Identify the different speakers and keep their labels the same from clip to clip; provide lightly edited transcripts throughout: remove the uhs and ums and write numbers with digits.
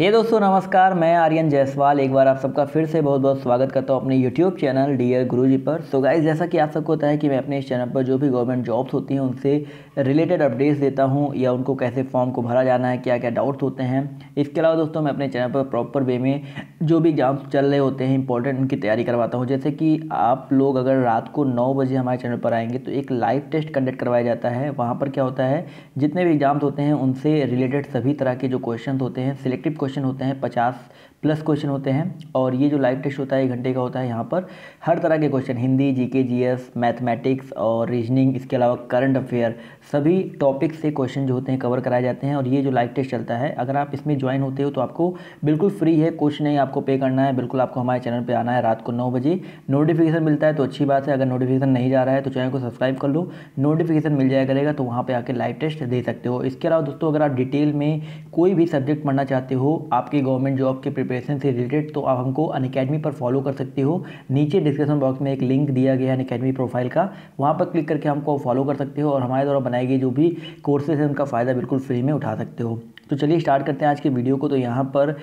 Speaker 1: दोस्तों नमस्कार, मैं आर्यन जायसवाल एक बार आप सबका फिर से बहुत बहुत स्वागत करता हूं अपने यूट्यूब चैनल डियर गुरुजी पर। सो गाइस, जैसा कि आप सबको पता है कि मैं अपने इस चैनल पर जो भी गवर्नमेंट जॉब्स होती हैं उनसे रिलेटेड अपडेट्स देता हूं या उनको कैसे फॉर्म को भरा जाना है, क्या क्या डाउट्स होते हैं। इसके अलावा दोस्तों मैं अपने चैनल पर प्रॉपर वे में जो भी एग्जाम्स चल रहे होते हैं इंपॉर्टेंट, उनकी तैयारी करवाता हूँ। जैसे कि आप लोग अगर रात को 9 बजे हमारे चैनल पर आएंगे तो एक लाइव टेस्ट कंडक्ट करवाया जाता है। वहाँ पर क्या होता है, जितने भी एग्जाम्स होते हैं उनसे रिलेटेड सभी तरह के जो क्वेश्चन होते हैं, सिलेक्टिव क्वेश्चन होते हैं, 50 प्लस क्वेश्चन होते हैं। और ये जो लाइव टेस्ट होता है 1 घंटे का होता है। यहाँ पर हर तरह के question, Hindi, GK, GS, mathematics और रीजनिंग, इसके अलावा करंट अफेयर, सभी टॉपिक से क्वेश्चन जो होते हैं कवर कराए जाते हैं। और ये जो लाइव टेस्ट चलता है, अगर आप इसमें ज्वाइन होते हो तो आपको बिल्कुल फ्री है, कुछ नहीं आपको पे करना है। बिल्कुल आपको हमारे चैनल पर आना है, रात को 9 बजे नोटिफिकेशन मिलता है तो अच्छी बात है। अगर नोटिफिकेशन नहीं जा रहा है तो चैनल को सब्सक्राइब कर लो, नोटिफिकेशन मिल जाया करेगा तो वहाँ पर आकर लाइव टेस्ट दे सकते हो। इसके अलावा दोस्तों अगर आप डिटेल में कोई भी सब्जेक्ट पढ़ना चाहते हो आपके गवर्नमेंट जॉब के प्रिपरेशन से रिलेटेड, तो आप हमको अनअकैडमी पर फॉलो कर सकते हो। नीचे डिस्क्रिप्शन बॉक्स में एक लिंक दिया गया है अनअकैडमी प्रोफाइल का, वहाँ पर क्लिक करके हमको फॉलो कर सकते हो और हमारे द्वारा बनाई गई जो भी कोर्सेज हैं उनका फ़ायदा बिल्कुल फ्री में उठा सकते हो। तो चलिए स्टार्ट करते हैं आज के वीडियो को। तो यहाँ पर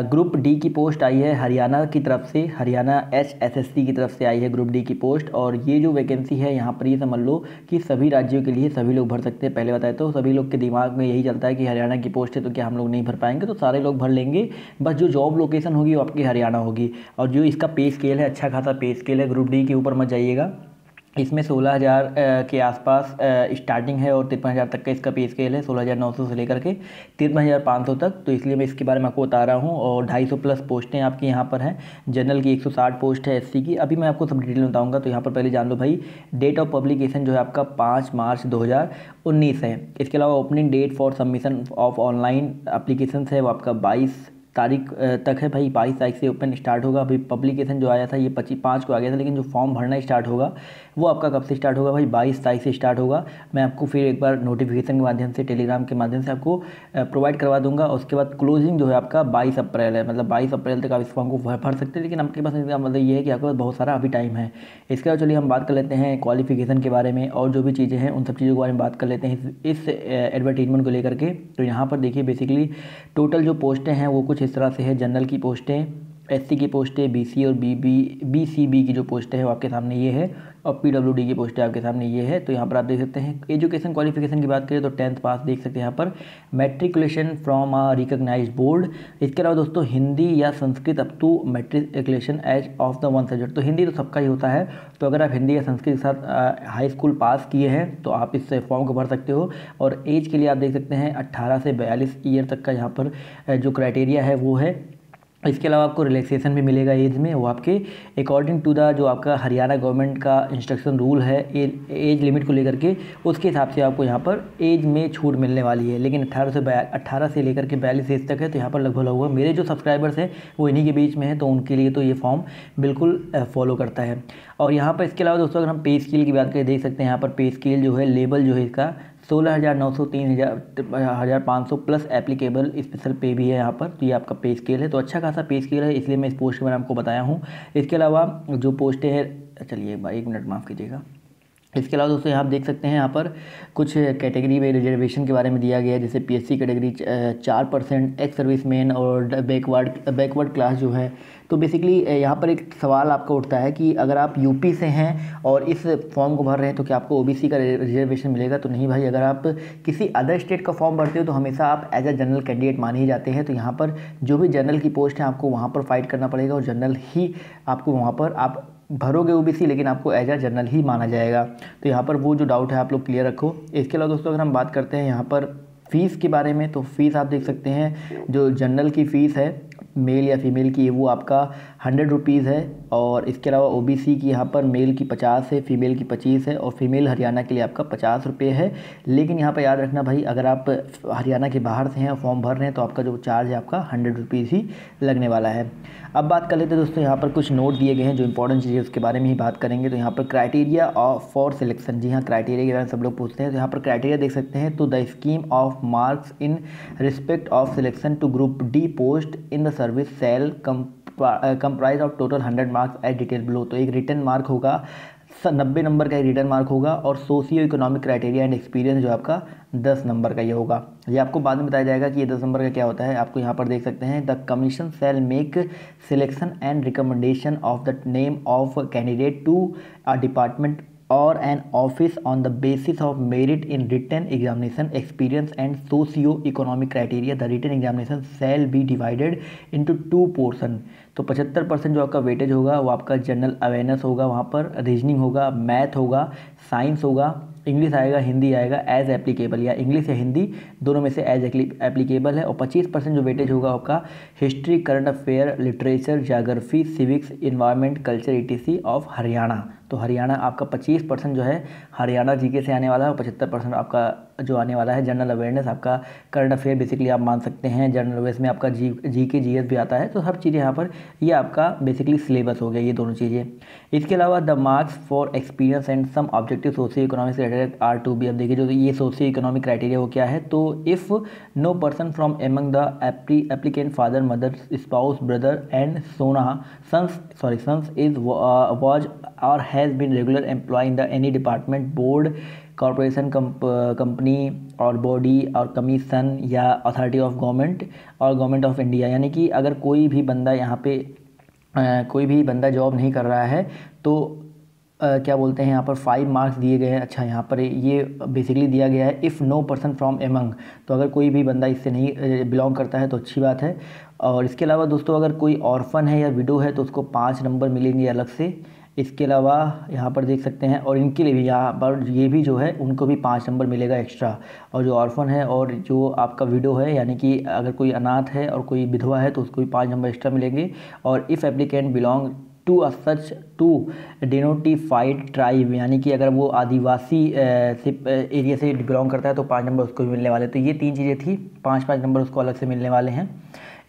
Speaker 1: ग्रुप डी की पोस्ट आई है हरियाणा की तरफ से, हरियाणा HSSC की तरफ से आई है ग्रुप डी की पोस्ट। और ये जो वैकेंसी है यहाँ पर ये समझ लो कि सभी राज्यों के लिए सभी लोग भर सकते हैं। पहले बताए तो सभी लोग के दिमाग में यही चलता है कि हरियाणा की पोस्ट है तो क्या हम लोग नहीं भर पाएंगे, तो सारे लोग भर लेंगे। बस जो जॉब लोकेशन होगी वो आपकी हरियाणा होगी। और जो इसका पे स्केल है, अच्छा खासा पे स्केल है। ग्रुप डी के ऊपर मत जाइएगा, इसमें 16,000 के आसपास स्टार्टिंग है और 53,000 तक का इसका पे स्केल है। 16,900 से लेकर के 53,500 तक। तो इसलिए मैं इसके बारे में आपको बता रहा हूँ। और 250 प्लस पोस्टें आपकी यहाँ पर हैं। जनरल की 160 पोस्ट है, SC की। अभी मैं आपको सब डिटेल में बताऊँगा। तो यहाँ पर पहले जान लो भाई, डेट ऑफ पब्लिकेशन जो है आपका 5 मार्च 2019 है। इसके अलावा opening date for submission of online application है वो आपका 22 तारीख तक है भाई। 22 तारीख से ओपन स्टार्ट होगा। अभी पब्लिकेशन जो आया था ये 5 को आ गया था, लेकिन जो फॉर्म भरना स्टार्ट होगा वो आपका कब से स्टार्ट होगा भाई, 22 तारीख से स्टार्ट होगा। मैं आपको फिर एक बार नोटिफिकेशन के माध्यम से, टेलीग्राम के माध्यम से आपको प्रोवाइड करवा दूंगा। उसके बाद क्लोजिंग जो है आपका 22 अप्रैल है, मतलब 22 अप्रैल तक आप इस फॉर्म को भर सकते हैं। लेकिन आपके पास इसका मतलब ये है कि आपके पास बहुत सारा अभी टाइम है। इसके बाद चलिए हम बात कर लेते हैं क्वालिफिकेशन के बारे में और जो भी चीज़ें हैं उन सब चीज़ों के बारे में बात कर लेते हैं इस एडवर्टीजमेंट को लेकर के। तो यहाँ पर देखिए बेसिकली टोटल जो पोस्टें हैं वो कुछ इस तरह से है। जनरल की पोस्टें, SC की पोस्टें, BC और BCB की जो पोस्टें हैं वो आपके सामने ये है। और PWD की पोस्टें आपके सामने ये है। तो यहाँ पर आप देख सकते हैं एजुकेशन क्वालिफिकेशन की बात करें तो 10th पास देख सकते हैं यहाँ पर, matriculation from a recognised board. इसके अलावा दोस्तों हिंदी या Sanskrit up to matriculation as of the 1 subject. तो हिंदी तो सबका ही होता है, तो अगर आप हिंदी या संस्कृत के साथ हाई स्कूल पास किए हैं तो आप इस फॉर्म को भर सकते हो। और एज के लिए आप देख सकते हैं 18 से 42 ईयर तक का यहाँ पर जो क्राइटेरिया है वो है। इसके अलावा आपको रिलैक्सेशन भी मिलेगा एज में, वो आपके अकॉर्डिंग टू द जो आपका हरियाणा गवर्नमेंट का इंस्ट्रक्शन रूल है एज लिमिट को लेकर के, उसके हिसाब से आपको यहाँ पर एज में छूट मिलने वाली है। लेकिन 18 से लेकर के 42 एज तक है। तो यहाँ पर लगभग मेरे जो सब्सक्राइबर्स हैं वो इन्हीं के बीच में है, तो उनके लिए तो ये फॉर्म बिल्कुल फॉलो करता है। और यहाँ पर इसके अलावा दोस्तों अगर हम पे स्केल की बात करें, देख सकते हैं यहाँ पर पे स्केल जो है, लेवल जो है इसका 16,900, 3,500 प्लस एप्लीकेबल स्पेशल पे भी है यहाँ पर। तो ये आपका पे स्केल है, तो अच्छा खासा पे स्केल है, इसलिए मैं इस पोस्ट के बारे में आपको बताया हूँ। इसके अलावा जो पोस्टें हैं, चलिए एक मिनट माफ़ कीजिएगा। इसके अलावा दोस्तों यहाँ आप देख सकते हैं यहाँ पर कुछ कैटेगरी में रिजर्वेशन के बारे में दिया गया है। जैसे PSC कैटेगरी 4%, एक्स सर्विसमैन और बैकवर्ड क्लास जो है। तो बेसिकली यहाँ पर एक सवाल आपका उठता है कि अगर आप यूपी से हैं और इस फॉर्म को भर रहे हैं तो क्या आपको OBC का रिजर्वेशन मिलेगा? तो नहीं भाई, अगर आप किसी अदर स्टेट का फॉर्म भरते हो तो हमेशा आप एज अ जनरल कैंडिडेट माने ही जाते हैं। तो यहाँ पर जो भी जनरल की पोस्ट है आपको वहाँ पर फाइट करना पड़ेगा और जनरल ही आपको वहाँ पर आप भरोगे OBC, लेकिन आपको एज अ जनरल ही माना जाएगा। तो यहाँ पर वो जो डाउट है आप लोग क्लियर रखो। इसके अलावा दोस्तों अगर हम बात करते हैं यहाँ पर फ़ीस के बारे में, तो फ़ीस आप देख सकते हैं जो जनरल की फ़ीस है मेल या फीमेल की वो आपका 100 रुपीज़ है। और इसके अलावा OBC की यहाँ पर मेल की 50 है, फीमेल की 25 है और फीमेल हरियाणा के लिए आपका 50 रुपये है। लेकिन यहाँ पर याद रखना भाई, अगर आप हरियाणा के बाहर से हैं और फॉर्म भर रहे हैं तो आपका जो चार्ज है आपका 100 रुपीज़ ही लगने वाला है। अब बात कर लेते हैं दोस्तों, यहाँ पर कुछ नोट दिए गए हैं जो इंपॉर्टेंट चीज़ें उसके बारे में ही बात करेंगे। तो यहाँ पर क्राइटेरिया फॉर सिलेक्शन, जी हाँ क्राइटेरिया के बारे में सब लोग पूछते हैं। तो यहाँ पर क्राइटेरिया देख सकते हैं, तो the scheme of marks in respect of selection to group D post in the service cell comprise of total 100 marks as detail below. तो एक रिटर्न मार्क होगा 90 नंबर का रिटर्न मार्क होगा, और socio economic criteria and experience जो आपका 10 number का ये होगा। ये आपको बाद में बताया जाएगा कि ये 10 नंबर का क्या होता है। आपको यहाँ पर देख सकते हैं, the commission shall make selection and recommendation of the name of candidate to a department or an office on the basis of merit in written examination, experience and socio-economic criteria. The written examination shall be divided into 2 portion। तो 75% जो आपका weightage होगा वो आपका general awareness होगा, वहाँ पर reasoning होगा, मैथ होगा, साइंस होगा, इंग्लिश आएगा, हिंदी आएगा, एज एप्लीकेबल, या इंग्लिश या हिंदी दोनों में से एज एप्लीकेबल है। और 25% जो वेटेज होगा आपका history, current affair, literature, geography, civics, environment, culture ETC of Haryana. तो हरियाणा आपका 25% जो है हरियाणा जीके से आने वाला है, और 75% आपका जो आने वाला है जनरल अवेयरनेस, आपका करंट अफेयर बेसिकली आप मान सकते हैं। जनरल अवेयरनेस में आपका जीके GS भी आता है। तो सब चीज़ें यहाँ पर ये आपका बेसिकली सिलेबस हो गया, ये दोनों चीज़ें। इसके अलावा the marks for experience and some objective socio economic criteria are to be. अब देखिए जो ये सोशियो इकोनॉमिक क्राइटेरिया वो क्या है, तो if no person from among the applicant father, mother, spouse, brother and sons is was और has been regular employ in the any department, board, corporation, company और बॉडी और कमीशन या authority of government और government of India. यानी कि अगर कोई भी बंदा यहाँ पे कोई भी बंदा जॉब नहीं कर रहा है तो क्या बोलते हैं यहाँ पर 5 मार्क्स दिए गए हैं। अच्छा, यहाँ पर ये बेसिकली दिया गया है if no person from among, तो अगर कोई भी बंदा इससे नहीं बिलोंग करता है तो अच्छी बात है। और इसके अलावा दोस्तों अगर कोई ऑर्फन है या विडो है तो उसको 5 नंबर मिलेंगे अलग से। इसके अलावा यहाँ पर देख सकते हैं, और इनके लिए भी यहाँ पर ये भी जो है उनको भी 5 नंबर मिलेगा एक्स्ट्रा। और जो ऑर्फन है और जो आपका विडो है, यानी कि अगर कोई अनाथ है और कोई विधवा है तो उसको भी 5 नंबर एक्स्ट्रा मिलेंगे। और if applicant belong to a such to denotified tribe, यानी कि अगर वो आदिवासी एरिया से बिलोंग करता है तो 5 नंबर उसको भी मिलने वाले। तो ये 3 चीज़ें थी, 5-5 नंबर उसको अलग से मिलने वाले हैं।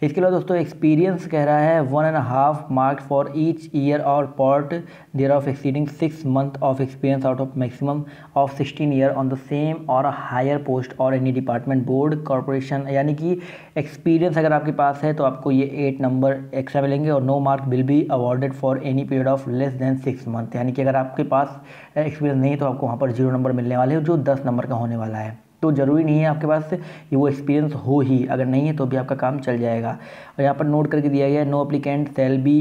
Speaker 1: इसके अलावा दोस्तों एक्सपीरियंस कह रहा है 1.5 marks for each year or part thereof exceeding 6 month of experience out of maximum of 16 year on the same or higher post or any department, board, corporation. यानी कि एक्सपीरियंस अगर आपके पास है तो आपको ये 8 नंबर एक्स्ट्रा मिलेंगे। और no mark will be awarded for any period of less than 6 month, यानी कि अगर आपके पास एक्सपीरियंस नहीं है तो आपको वहाँ पर 0 नंबर मिलने वाले हैं, जो 10 नंबर का होने वाला है। तो ज़रूरी नहीं है आपके पास ये वो एक्सपीरियंस हो ही, अगर नहीं है तो भी आपका काम चल जाएगा। और यहाँ पर नोट करके दिया गया है, no applicant shall be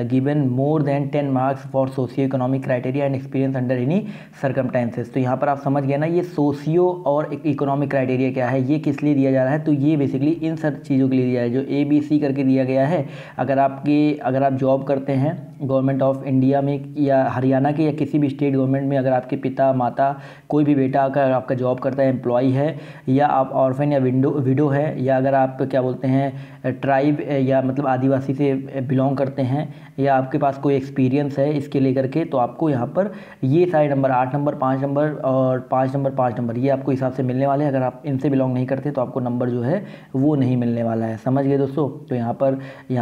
Speaker 1: given more than 10 marks for socio economic criteria and experience under any circumstances. तो यहाँ पर आप समझ गए ना, ये सोशियो और इकोनॉमिक क्राइटेरिया क्या है, ये किस लिए दिया जा रहा है। तो ये बेसिकली इन सब चीज़ों के लिए दिया है जो ABC करके दिया गया है। अगर आप जॉब करते हैं गवर्नमेंट ऑफ इंडिया में या हरियाणा के या किसी भी स्टेट गवर्नमेंट में, अगर आपके पिता माता कोई भी बेटा अगर आपका जॉब करता है, एम्प्लॉय है, या आप ऑर्फन या विडो है, या अगर आप क्या बोलते हैं ट्राइब या मतलब आदिवासी से बिलोंग करते हैं, या आपके पास कोई एक्सपीरियंस है इसके लेकर के, तो आपको यहाँ पर ये सारे नंबर 8 नंबर, 5 नंबर और 5 नंबर 5 नंबर ये आपको हिसाब से मिलने वाले हैं। अगर आप इनसे बिलोंग नहीं करते तो आपको नंबर जो है वो नहीं मिलने वाला है। समझ गए दोस्तों। तो यहाँ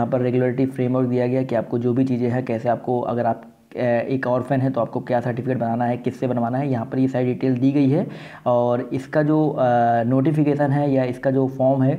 Speaker 1: पर रेगुलेटरी फ्रेमवर्क दिया गया कि आपको जो भी चीज़ें हैं, कैसे आपको, अगर आप एक ऑर्फन है तो आपको क्या सर्टिफिकेट बनाना है, किससे बनवाना है, यहाँ पर ये सारी डिटेल दी गई है। और इसका जो नोटिफिकेशन है या इसका जो फॉर्म है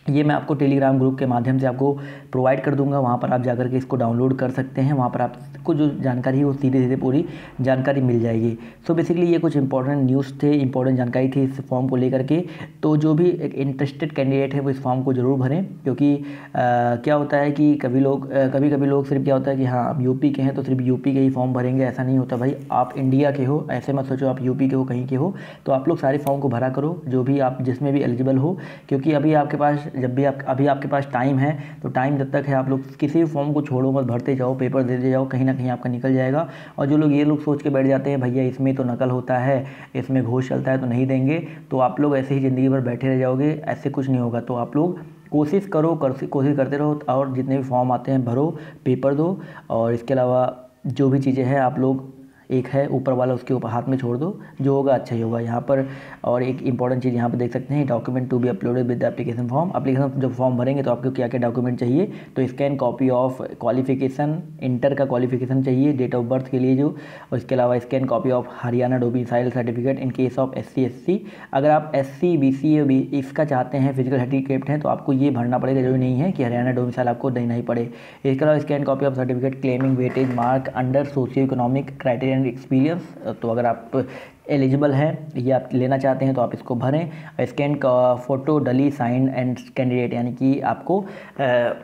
Speaker 1: ये मैं आपको टेलीग्राम ग्रुप के माध्यम से आपको प्रोवाइड कर दूंगा। वहाँ पर आप जाकर के इसको डाउनलोड कर सकते हैं। वहाँ पर आपको जो जानकारी है वो सीधे सीधे पूरी जानकारी मिल जाएगी। सो बेसिकली ये कुछ इंपॉर्टेंट न्यूज़ थे, इंपॉर्टेंट जानकारी थी इस फॉर्म को लेकर के। तो जो भी एक इंटरेस्टेड कैंडिडेट है वो इस फॉर्म को ज़रूर भरें, क्योंकि क्या होता है कि कभी कभी लोग सिर्फ क्या होता है कि हाँ आप यूपी के हैं तो सिर्फ यूपी के ही फॉर्म भरेंगे, ऐसा नहीं होता भाई। आप इंडिया के हो, ऐसे मत सोचो आप यूपी के हो, कहीं के हो, तो आप लोग सारे फॉर्म को भरा करो जो भी आप जिसमें भी एलिजिबल हो। क्योंकि अभी आपके पास अभी आपके पास टाइम है, तो टाइम जब तक है आप लोग किसी भी फॉर्म को छोड़ो मत, भरते जाओ, पेपर देते जाओ, कहीं ना कहीं आपका निकल जाएगा। और जो लोग ये लोग सोच के बैठ जाते हैं भैया इसमें तो नकल होता है, इसमें घूस चलता है तो नहीं देंगे, तो आप लोग ऐसे ही ज़िंदगी भर बैठे रह जाओगे, ऐसे कुछ नहीं होगा। तो आप लोग कोशिश करते रहो और जितने भी फॉर्म आते हैं भरो, पेपर दो। और इसके अलावा जो भी चीज़ें हैं आप लोग, एक है ऊपर वाला उसके ऊपर हाथ में छोड़ दो, जो होगा अच्छा ही होगा यहाँ पर। और एक इंपॉर्टेंट चीज़ यहाँ पर देख सकते हैं, document to be uploaded with the application form. Application जब फॉर्म भरेंगे तो आपको क्या क्या डॉक्यूमेंट चाहिए, तो scan copy of qualification, inter का क्वालिफिकेशन चाहिए डेट ऑफ बर्थ के लिए जो, और इसके अलावा scan copy of Haryana domicile certificate in case of SC SC। अगर आप SC BC इसका चाहते हैं, फिजिकल सर्टिफिकेट हैं, तो आपको ये भरना पड़ेगा, जरूरी नहीं है कि हरियाणा डोमिसाइल आपको देना ही पड़े। इसके अलावा scan copy of certificate claiming weightage mark under socio economic criteria and experience. तो अगर आप एलिजिबल हैं, ये आप लेना चाहते हैं तो आप इसको भरें। स्कैन का फ़ोटो डली साइन एंड कैंडिडेट, यानी कि आपको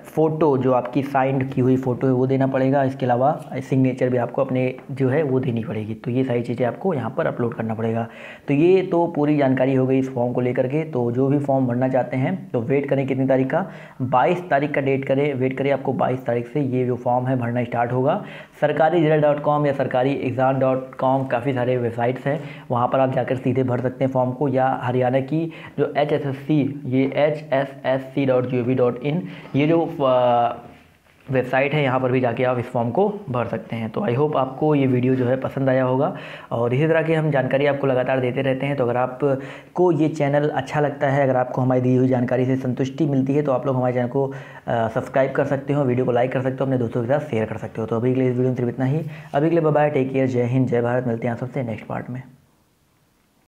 Speaker 1: फ़ोटो जो आपकी साइंड की हुई फ़ोटो है वो देना पड़ेगा। इसके अलावा सिग्नेचर भी आपको अपने जो है वो देनी पड़ेगी। तो ये सारी चीज़ें आपको यहाँ पर अपलोड करना पड़ेगा। तो ये तो पूरी जानकारी हो गई इस फॉर्म को लेकर के। तो जो भी फॉर्म भरना चाहते हैं तो वेट करें कितनी तारीख का, 22 तारीख का डेट करें, वेट करें। आपको 22 तारीख से ये जो फॉर्म है भरना स्टार्ट होगा। sarkari.com या sarkari.exam.com काफ़ी सारे वेबसाइट्स हैं, वहाँ पर आप जाकर सीधे भर सकते हैं फॉर्म को। या हरियाणा की जो HSSC, ये hssc.gov.in, ये जो वेबसाइट है, यहाँ पर भी जाके आप इस फॉर्म को भर सकते हैं। तो आई होप आपको ये वीडियो जो है पसंद आया होगा, और इसी तरह की हम जानकारी आपको लगातार देते रहते हैं। तो अगर आपको ये चैनल अच्छा लगता है, अगर आपको हमारी दी हुई जानकारी से संतुष्टि मिलती है, तो आप लोग हमारे चैनल को सब्सक्राइब कर सकते हो, वीडियो को लाइक कर सकते हो, अपने दोस्तों के साथ शेयर कर सकते हो। तो अभी के लिए इस वीडियो में सिर्फ इतना ही। अभी के लिए बाय बाय, टेक केयर, जय हिंद, जय भारत। मिलते हैं आप सबसे नेक्स्ट पार्ट में।